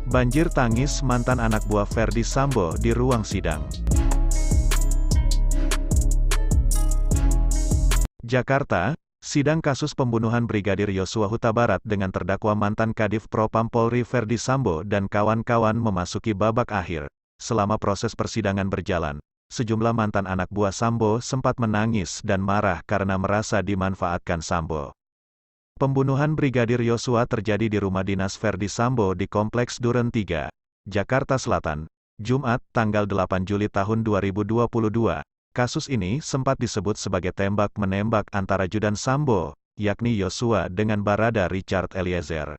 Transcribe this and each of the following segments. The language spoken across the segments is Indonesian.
Banjir tangis mantan anak buah Ferdy Sambo di ruang sidang. Jakarta, sidang kasus pembunuhan Brigadir Yosua Huta Barat dengan terdakwa mantan Kadif Propam Polri Ferdy Sambo dan kawan-kawan memasuki babak akhir. Selama proses persidangan berjalan, sejumlah mantan anak buah Sambo sempat menangis dan marah karena merasa dimanfaatkan Sambo. Pembunuhan Brigadir Yosua terjadi di rumah dinas Ferdy Sambo di Kompleks Duren 3, Jakarta Selatan, Jumat, tanggal 8 Juli tahun 2022. Kasus ini sempat disebut sebagai tembak-menembak antara Judan Sambo, yakni Yosua dengan Barada Richard Eliezer.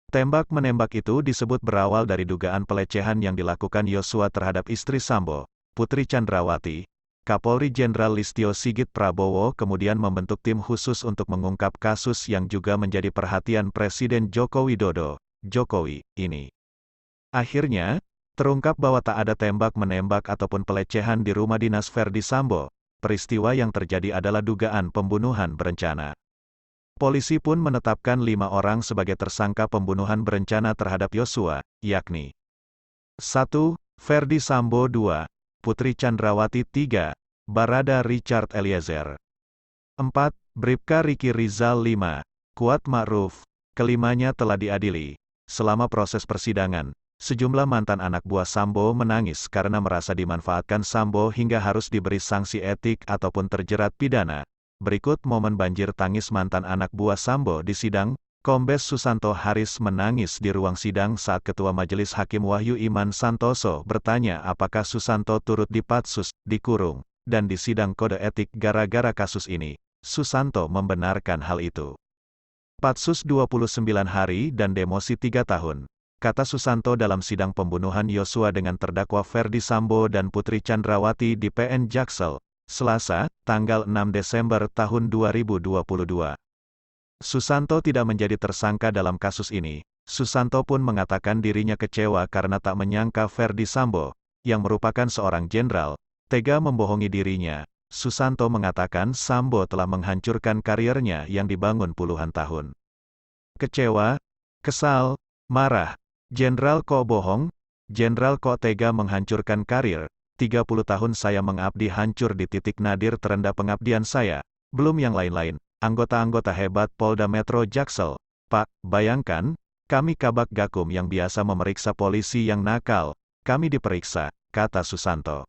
Tembak-menembak itu disebut berawal dari dugaan pelecehan yang dilakukan Yosua terhadap istri Sambo, Putri Chandrawati. Kapolri Jenderal Listio Sigit Prabowo kemudian membentuk tim khusus untuk mengungkap kasus yang juga menjadi perhatian Presiden Joko Widodo, Jokowi, ini. Akhirnya, terungkap bahwa tak ada tembak-menembak ataupun pelecehan di rumah dinas Ferdy Sambo. Peristiwa yang terjadi adalah dugaan pembunuhan berencana. Polisi pun menetapkan 5 orang sebagai tersangka pembunuhan berencana terhadap Yosua, yakni 1. Ferdy Sambo 2. Putri Chandrawati 3. Barada Richard Eliezer 4. Bribka Riki Rizal 5. Kuat Ma'ruf. Kelimanya telah diadili. Selama proses persidangan, sejumlah mantan anak buah Sambo menangis karena merasa dimanfaatkan Sambo hingga harus diberi sanksi etik ataupun terjerat pidana. Berikut momen banjir tangis mantan anak buah Sambo di sidang. Kombes Susanto Haris menangis di ruang sidang saat Ketua Majelis Hakim Wahyu Iman Santoso bertanya apakah Susanto turut dipatsus, dikurung, dan disidang kode etik gara-gara kasus ini. Susanto membenarkan hal itu. Patsus 29 hari dan demosi 3 tahun, kata Susanto dalam sidang pembunuhan Yosua dengan terdakwa Ferdy Sambo dan Putri Chandrawati di PN Jaksel, Selasa, tanggal 6 Desember tahun 2022. Susanto tidak menjadi tersangka dalam kasus ini. Susanto pun mengatakan dirinya kecewa karena tak menyangka Ferdy Sambo, yang merupakan seorang jenderal, tega membohongi dirinya. Susanto mengatakan Sambo telah menghancurkan karirnya yang dibangun puluhan tahun. Kecewa, kesal, marah. Jenderal kok bohong? Jenderal kok tega menghancurkan karir? 30 tahun saya mengabdi hancur di titik nadir terendah pengabdian saya. Belum yang lain-lain. Anggota-anggota hebat Polda Metro Jaksel. Pak, bayangkan, kami Kabak Gakum yang biasa memeriksa polisi yang nakal, kami diperiksa, kata Susanto.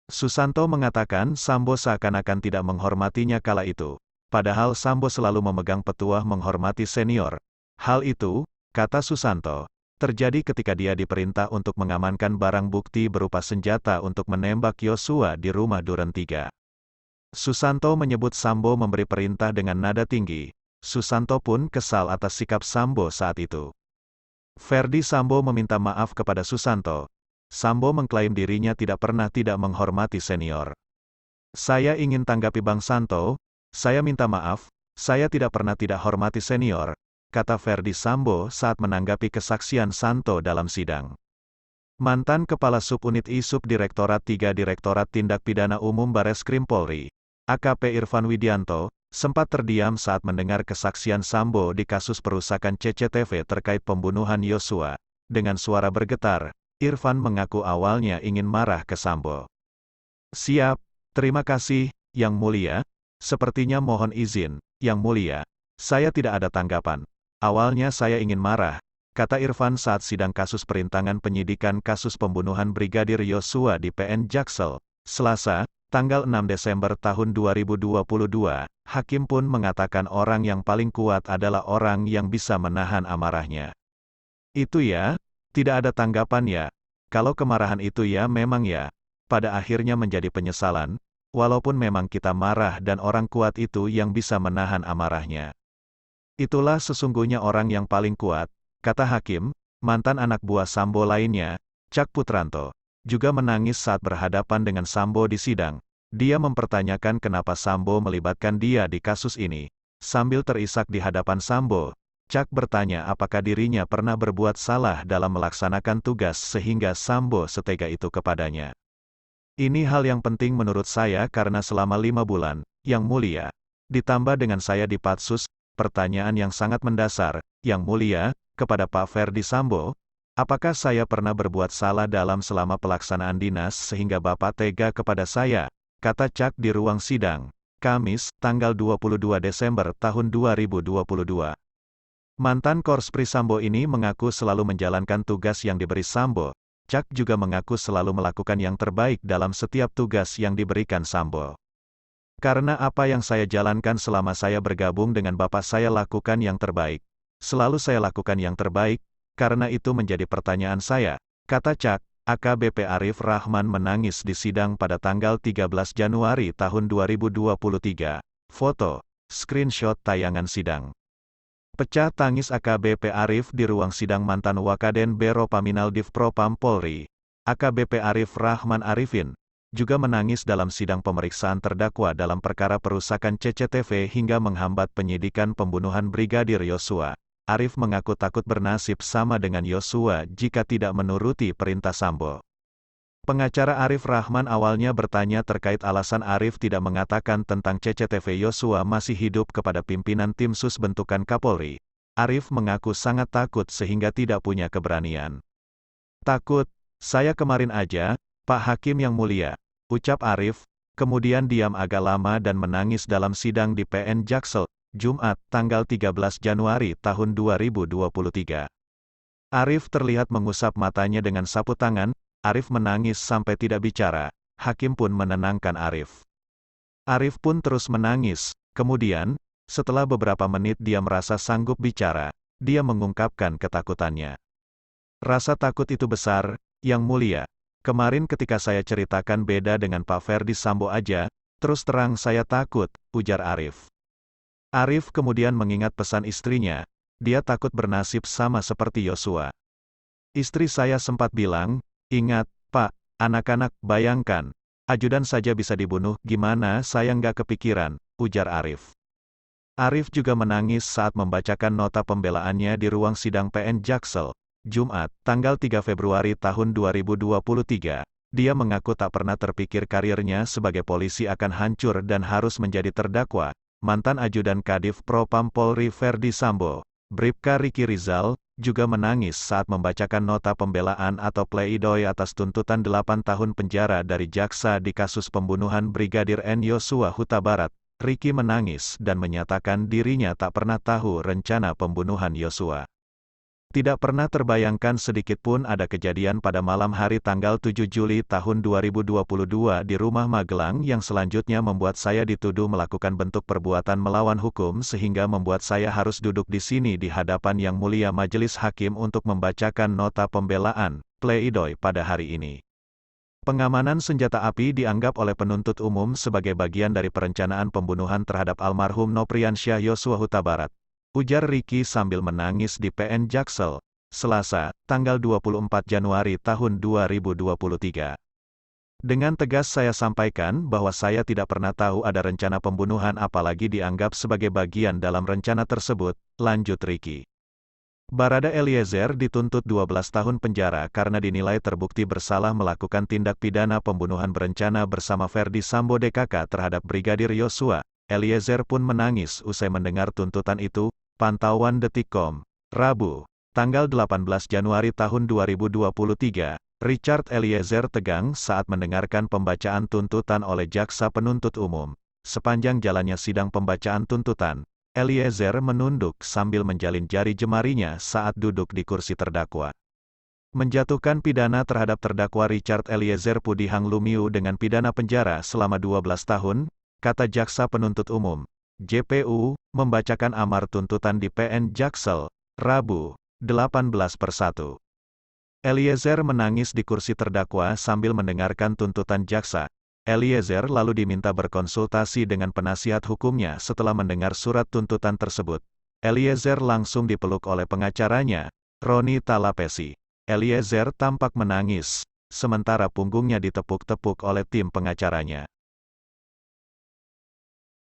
Susanto mengatakan Sambo seakan-akan tidak menghormatinya kala itu. Padahal Sambo selalu memegang petuah menghormati senior. Hal itu, kata Susanto, terjadi ketika dia diperintah untuk mengamankan barang bukti berupa senjata untuk menembak Yosua di rumah Duren 3. Susanto menyebut Sambo memberi perintah dengan nada tinggi. Susanto pun kesal atas sikap Sambo saat itu. Ferdy Sambo meminta maaf kepada Susanto. Sambo mengklaim dirinya tidak pernah tidak menghormati senior. Saya ingin tanggapi Bang Santo, saya minta maaf, saya tidak pernah tidak hormati senior, kata Ferdy Sambo saat menanggapi kesaksian Santo dalam sidang. Mantan Kepala Subunit I-Sub Direktorat 3 Direktorat Tindak Pidana Umum Bareskrim Polri, AKP Irfan Widianto, sempat terdiam saat mendengar kesaksian Sambo di kasus perusakan CCTV terkait pembunuhan Yosua. Dengan suara bergetar, Irfan mengaku awalnya ingin marah ke Sambo. Siap, terima kasih, Yang Mulia. Sepertinya mohon izin, Yang Mulia. Saya tidak ada tanggapan. Awalnya saya ingin marah, kata Irfan saat sidang kasus perintangan penyidikan kasus pembunuhan Brigadir Yosua di PN Jaksel, Selasa, tanggal 6 Desember tahun 2022, hakim pun mengatakan orang yang paling kuat adalah orang yang bisa menahan amarahnya. Itu ya, tidak ada tanggapan ya, kalau kemarahan itu ya memang ya, pada akhirnya menjadi penyesalan, walaupun memang kita marah dan orang kuat itu yang bisa menahan amarahnya. Itulah sesungguhnya orang yang paling kuat, kata hakim. Mantan anak buah Sambo lainnya, Cak Putranto, juga menangis saat berhadapan dengan Sambo di sidang. Dia mempertanyakan kenapa Sambo melibatkan dia di kasus ini. Sambil terisak di hadapan Sambo, Cak bertanya apakah dirinya pernah berbuat salah dalam melaksanakan tugas sehingga Sambo setega itu kepadanya. Ini hal yang penting menurut saya karena selama 5 bulan, Yang Mulia, ditambah dengan saya dipatsus, pertanyaan yang sangat mendasar, Yang Mulia, kepada Pak Ferdy Sambo, Apakah saya pernah berbuat salah selama pelaksanaan dinas sehingga Bapak tega kepada saya? Kata Chuck di ruang sidang. Kamis, tanggal 22 Desember tahun 2022. Mantan Korspri Sambo ini mengaku selalu menjalankan tugas yang diberi Sambo. Chuck juga mengaku selalu melakukan yang terbaik dalam setiap tugas yang diberikan Sambo. Karena apa yang saya jalankan selama saya bergabung dengan Bapak, saya lakukan yang terbaik. Selalu saya lakukan yang terbaik, karena itu menjadi pertanyaan saya, kata Chuck. AKBP Arif Rahman menangis di sidang pada tanggal 13 Januari tahun 2023. Foto, screenshot tayangan sidang. Pecah tangis AKBP Arif di ruang sidang mantan Wakaden Bero Paminal Div Propam Polri. AKBP Arif Rahman Arifin juga menangis dalam sidang pemeriksaan terdakwa dalam perkara perusakan CCTV hingga menghambat penyidikan pembunuhan Brigadir Yosua. Arif mengaku takut bernasib sama dengan Yosua jika tidak menuruti perintah Sambo. Pengacara Arif Rahman awalnya bertanya terkait alasan Arif tidak mengatakan tentang CCTV Yosua masih hidup kepada pimpinan tim sus bentukan Kapolri. Arif mengaku sangat takut sehingga tidak punya keberanian. Takut, saya kemarin aja, Pak Hakim yang mulia, ucap Arif, kemudian diam agak lama dan menangis dalam sidang di PN Jaksel, Jumat, tanggal 13 Januari tahun 2023. Arif terlihat mengusap matanya dengan sapu tangan. Arif menangis sampai tidak bicara. Hakim pun menenangkan Arif. Arif pun terus menangis. Kemudian, setelah beberapa menit dia merasa sanggup bicara. Dia mengungkapkan ketakutannya. Rasa takut itu besar, Yang Mulia. Kemarin ketika saya ceritakan beda dengan Pak Ferdi Sambo aja, terus terang saya takut, ujar Arif. Arif kemudian mengingat pesan istrinya. Dia takut bernasib sama seperti Yosua. Istri saya sempat bilang, ingat, Pak, anak-anak, bayangkan, ajudan saja bisa dibunuh, gimana saya nggak kepikiran, ujar Arif. Arif juga menangis saat membacakan nota pembelaannya di ruang sidang PN Jaksel, Jumat, tanggal 3 Februari tahun 2023. Dia mengaku tak pernah terpikir karirnya sebagai polisi akan hancur dan harus menjadi terdakwa. Mantan ajudan Kadif Propam Polri Ferdi Sambo, Bribka Riki Rizal, juga menangis saat membacakan nota pembelaan atau pleidoy atas tuntutan 8 tahun penjara dari jaksa di kasus pembunuhan Brigadir N. Yosua Huta Barat. Riki menangis dan menyatakan dirinya tak pernah tahu rencana pembunuhan Yosua. Tidak pernah terbayangkan sedikit pun ada kejadian pada malam hari tanggal 7 Juli tahun 2022 di rumah Magelang yang selanjutnya membuat saya dituduh melakukan bentuk perbuatan melawan hukum sehingga membuat saya harus duduk di sini di hadapan Yang Mulia Majelis Hakim untuk membacakan nota pembelaan, pleidoy pada hari ini. Pengamanan senjata api dianggap oleh penuntut umum sebagai bagian dari perencanaan pembunuhan terhadap almarhum Nopriansyah Yosua Huta Barat. Ujar Riki sambil menangis di PN Jaksel, Selasa, tanggal 24 Januari tahun 2023. Dengan tegas saya sampaikan bahwa saya tidak pernah tahu ada rencana pembunuhan apalagi dianggap sebagai bagian dalam rencana tersebut, lanjut Riki. Barada Eliezer dituntut 12 tahun penjara karena dinilai terbukti bersalah melakukan tindak pidana pembunuhan berencana bersama Ferdi Sambo DKK terhadap Brigadir Yosua. Eliezer pun menangis usai mendengar tuntutan itu. Pantauan Detikcom, Rabu, tanggal 18 Januari tahun 2023, Richard Eliezer tegang saat mendengarkan pembacaan tuntutan oleh jaksa penuntut umum. Sepanjang jalannya sidang pembacaan tuntutan, Eliezer menunduk sambil menjalin jari jemarinya saat duduk di kursi terdakwa. Menjatuhkan pidana terhadap terdakwa Richard Eliezer Pudihang Lumiu dengan pidana penjara selama 12 tahun, kata jaksa penuntut umum. JPU, membacakan amar tuntutan di PN Jaksel, Rabu, 18/1. Eliezer menangis di kursi terdakwa sambil mendengarkan tuntutan jaksa. Eliezer lalu diminta berkonsultasi dengan penasihat hukumnya setelah mendengar surat tuntutan tersebut. Eliezer langsung dipeluk oleh pengacaranya, Roni Talapesi. Eliezer tampak menangis, sementara punggungnya ditepuk-tepuk oleh tim pengacaranya.